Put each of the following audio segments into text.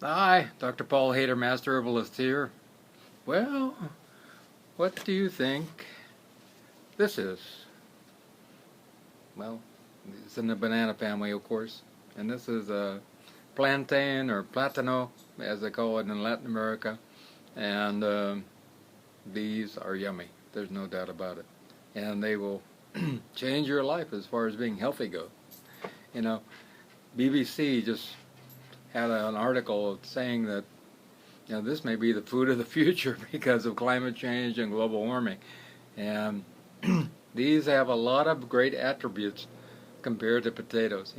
Hi, Dr. Paul Haider, Master Herbalist here. Well, what do you think this is? Well, it's in the banana family, of course. And this is a plantain or platano, as they call it in Latin America. And these are yummy. There's no doubt about it. And they will change your life as far as being healthy goes. You know, BBC just had an article saying that this may be the food of the future because of climate change and global warming. And these have a lot of great attributes compared to potatoes.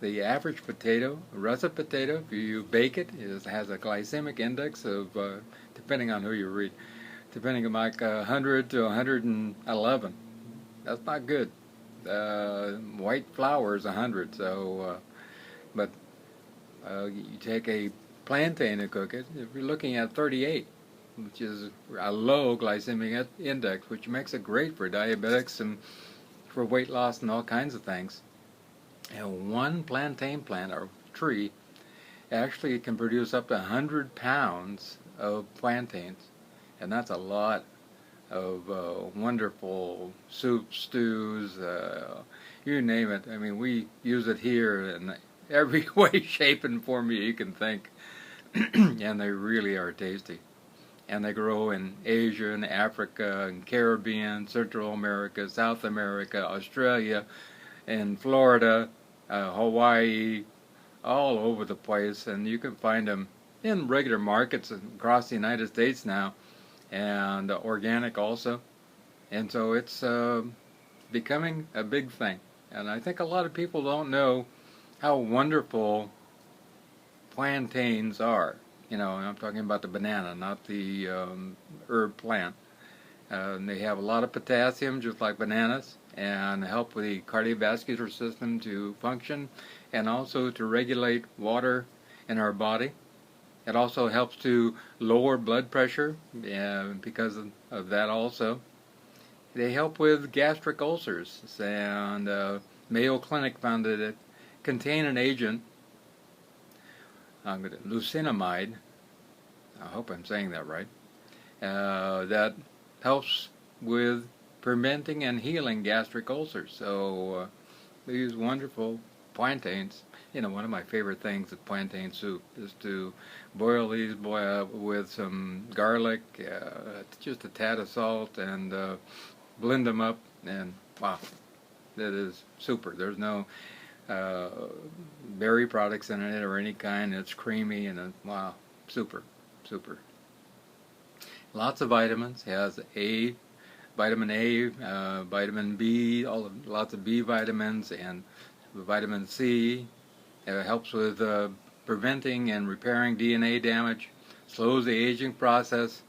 The average potato, a russet potato, if you bake it, has a glycemic index of, depending on who you read, depending on like 100 to 111. That's not good. White flour is 100, but you take a plantain and cook it, if you're looking at 38, which is a low glycemic index, which makes it great for diabetics and for weight loss and all kinds of things. And one plantain plant or tree actually can produce up to 100 pounds of plantains, and that's a lot of wonderful soups, stews, you name it. I mean, we use it here in every way, shape, and form you can think. And they really are tasty. And they grow in Asia and Africa and Caribbean, Central America, South America, Australia, and Florida, Hawaii, all over the place. And you can find them in regular markets across the United States now, and organic also. And so it's becoming a big thing. And I think a lot of people don't know how wonderful plantains are. I'm talking about the banana, not the herb plant. They have a lot of potassium, just like bananas, and help with the cardiovascular system to function, and also to regulate water in our body. It also helps to lower blood pressure because of that also. They help with gastric ulcers, and Mayo Clinic found that it contained an agent, glucosamide, I hope I'm saying that right, that helps with preventing and healing gastric ulcers. So these wonderful plantains, one of my favorite things with plantain soup is to boil these with some garlic, just a tad of salt, and blend them up, and wow, that is super. There's no berry products in it or any kind. It's creamy and wow, super. Lots of vitamins. It has vitamin A, vitamin B, lots of B vitamins, and vitamin C. It helps with preventing and repairing DNA damage, slows the aging process.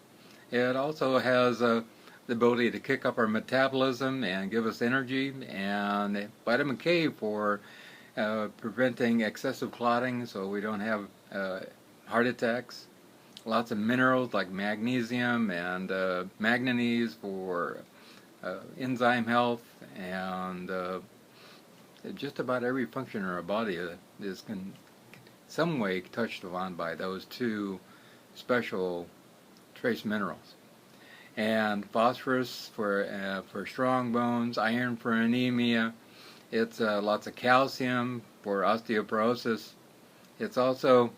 It also has the ability to kick up our metabolism and give us energy, and vitamin K for preventing excessive clotting so we don't have heart attacks. Lots of minerals like magnesium and manganese for enzyme health, and just about every function in our body is in some way touched upon by those two special trace minerals. And phosphorus for strong bones, iron for anemia. It's lots of calcium for osteoporosis. It's also,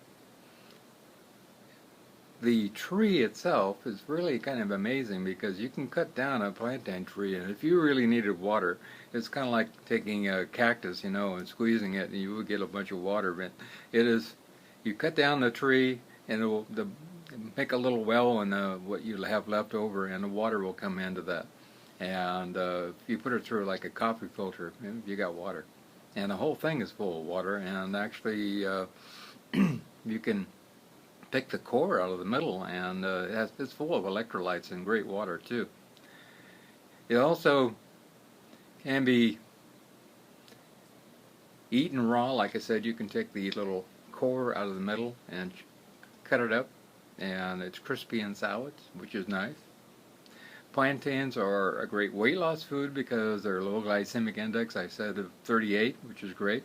the tree itself is really kind of amazing because you can cut down a plantain tree, and if you really needed water, it's kind of like taking a cactus, and squeezing it, and you would get a bunch of water. But you cut down the tree, and it will make a little well in what you have left over, and the water will come into that. And if you put it through like a coffee filter, you got water. And the whole thing is full of water, and actually you can pick the core out of the middle, and it's full of electrolytes and great water too. It also can be eaten raw. Like I said, you can take the little core out of the middle and cut it up, and it's crispy in salads, which is nice. Plantains are a great weight loss food because they're low glycemic index, I said, of 38, which is great.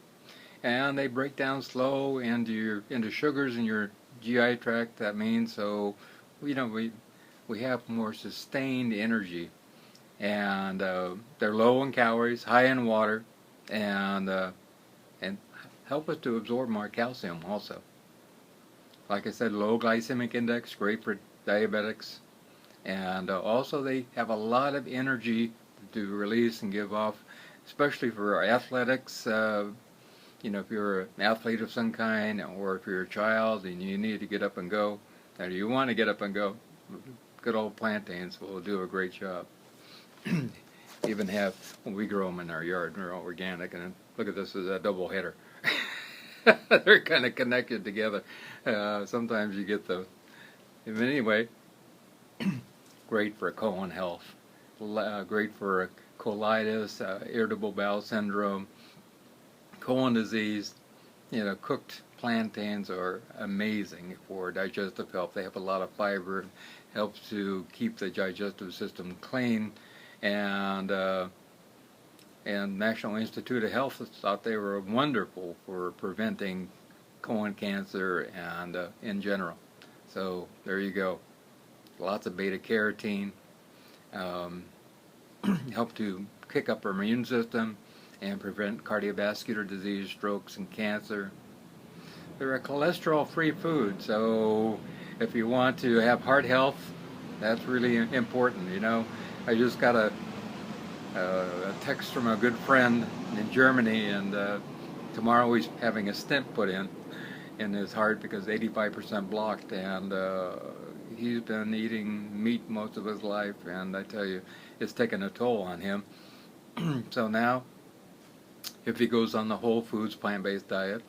and they break down slow into sugars in your GI tract. That means so we have more sustained energy, and they're low in calories, high in water, and help us to absorb more calcium also. Like I said, low glycemic index, great for diabetics, and also they have a lot of energy to release and give off, especially for athletics. If you're an athlete of some kind, or if you're a child and you need to get up and go, and you want to get up and go, good old plantains will do a great job. Even we grow them in our yard. They're all organic, and look at this as a double header. They're kind of connected together. Sometimes you get those. Anyway, great for colon health, great for colitis, irritable bowel syndrome, colon disease. Cooked plantains are amazing for digestive health. They have a lot of fiber, helps to keep the digestive system clean, and National Institute of Health thought they were wonderful for preventing colon cancer and in general. So there you go. Lots of beta carotene, help to kick up our immune system and prevent cardiovascular disease, strokes, and cancer. They're a cholesterol-free food, so if you want to have heart health, that's really important. I just got a text from a good friend in Germany, and tomorrow he's having a stent put in his heart because 85% blocked, and he's been eating meat most of his life, and I tell you, it's taken a toll on him. So now, if he goes on the whole foods plant-based diet,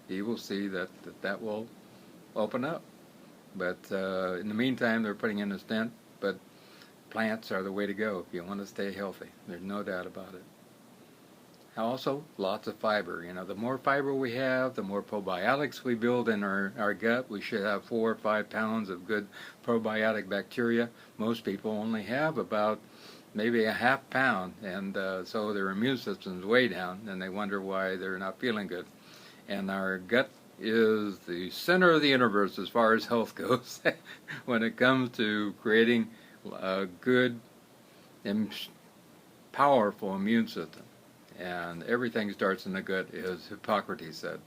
he will see that will open up. But in the meantime, they're putting in a stent, but plants are the way to go if you want to stay healthy. There's no doubt about it. Also, lots of fiber. The more fiber we have, the more probiotics we build in our gut. We should have 4 or 5 pounds of good probiotic bacteria. Most people only have about maybe a half pound, and so their immune system's way down, and they wonder why they're not feeling good. And our gut is the center of the universe as far as health goes when it comes to creating a good and powerful immune system. And everything starts in the gut, as Hippocrates said.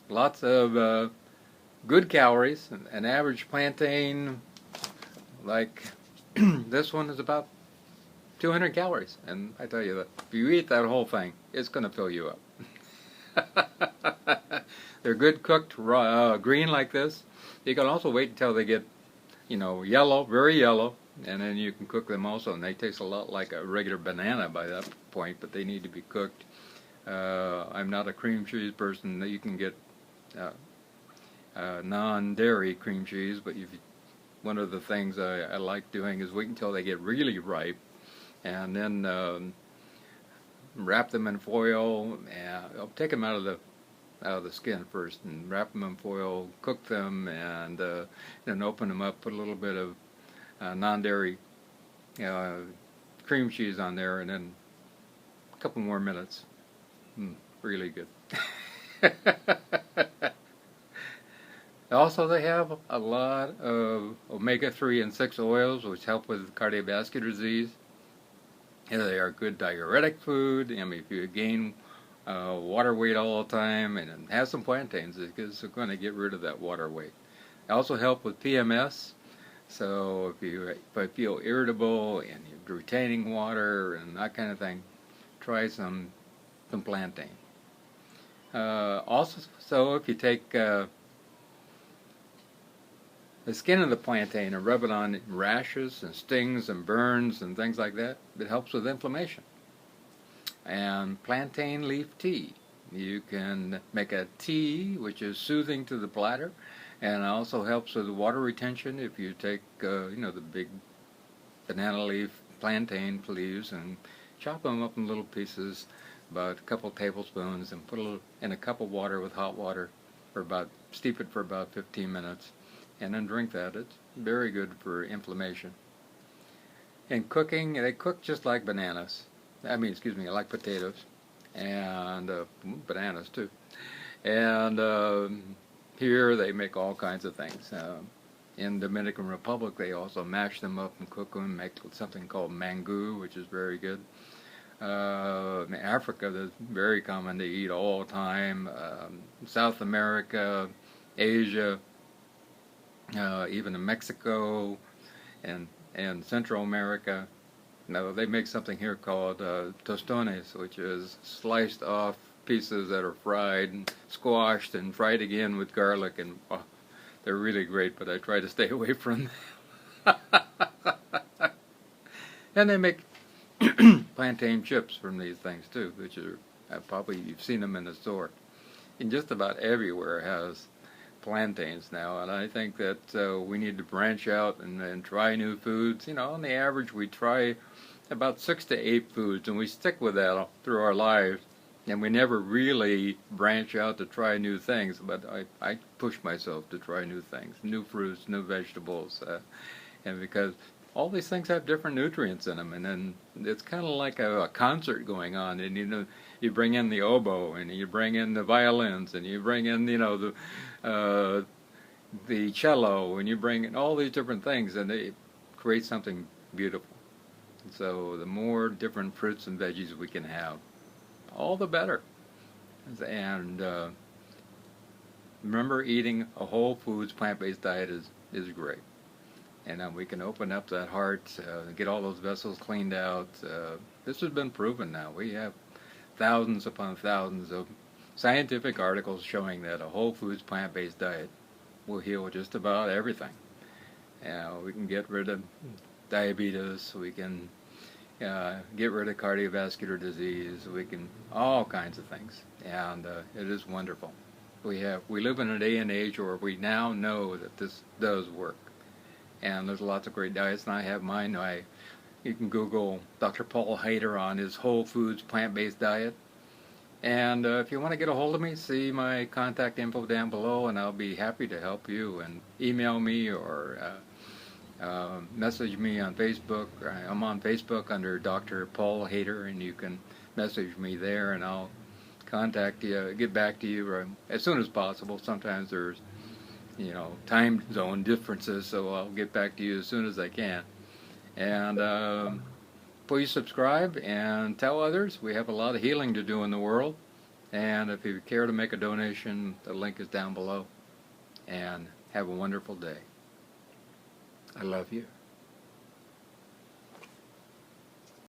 Lots of good calories. An average plantain, like this one, is about 200 calories. And I tell you that if you eat that whole thing, it's going to fill you up. They're good cooked raw, green like this. You can also wait until they get, yellow, very yellow, and then you can cook them also. And they taste a lot like a regular banana by that point, but they need to be cooked. I'm not a cream cheese person. You can get non-dairy cream cheese, but one of the things I like doing is wait until they get really ripe, and then wrap them in foil. I'll take them out of the skin first and wrap them in foil, cook them, and then open them up, put a little bit of non-dairy cream cheese on there, and then a couple more minutes. Really good. Also, they have a lot of omega-3 and 6 oils, which help with cardiovascular disease. They are good diuretic food. If you gain water weight all the time, and have some plantains, it's going to get rid of that water weight. They also help with PMS. So if you feel irritable and you're retaining water and that kind of thing, try some plantain. Also, so if you take the skin of the plantain and rub it on rashes and stings and burns and things like that, it helps with inflammation. And plantain leaf tea. You can make a tea which is soothing to the bladder, and also helps with water retention. If you take the big banana leaf plantain leaves and chop them up in little pieces, about a couple tablespoons, and put in a cup of water with hot water steep it for about 15 minutes, and then drink that. It's very good for inflammation. In cooking, they cook just like bananas. Like potatoes. and bananas too. And here they make all kinds of things. In Dominican Republic, they also mash them up and cook them, make something called mango, which is very good. In Africa, that's very common to eat all the time. South America, Asia, even in Mexico, and Central America. Now, they make something here called tostones, which is sliced off pieces that are fried and squashed and fried again with garlic, and they're really great, but I try to stay away from them. And they make plantain chips from these things too, which are probably you've seen them in the store. And just about everywhere has plantains now, and I think that we need to branch out and try new foods. You know, on the average we try about 6 to 8 foods, and we stick with that through our lives, and we never really branch out to try new things. But I push myself to try new things, new fruits, new vegetables, and because all these things have different nutrients in them, and then it's kind of like a concert going on. And you know, you bring in the oboe, and you bring in the violins, and you bring in, you know, the cello, and you bring in all these different things, and they create something beautiful. So the more different fruits and veggies we can have, all the better. And remember, eating a whole foods plant-based diet is great. And we can open up that heart, get all those vessels cleaned out. This has been proven now. We have thousands upon thousands of scientific articles showing that a whole foods plant-based diet will heal just about everything. We can get rid of diabetes, we can get rid of cardiovascular disease, we can, all kinds of things. And it is wonderful. We live in a day and age where we now know that this does work. And there's lots of great diets, and I have mine. You can Google Dr. Paul Haider on his whole foods plant-based diet. And if you want to get a hold of me, see my contact info down below, and I'll be happy to help you. And email me or message me on Facebook. I'm on Facebook under Dr. Paul Haider, and you can message me there, and I'll contact you, get back to you as soon as possible. Sometimes there's, you know, time zone differences, so I'll get back to you as soon as I can. And please subscribe and tell others. We have a lot of healing to do in the world, and if you care to make a donation, the link is down below. And have a wonderful day. I love you.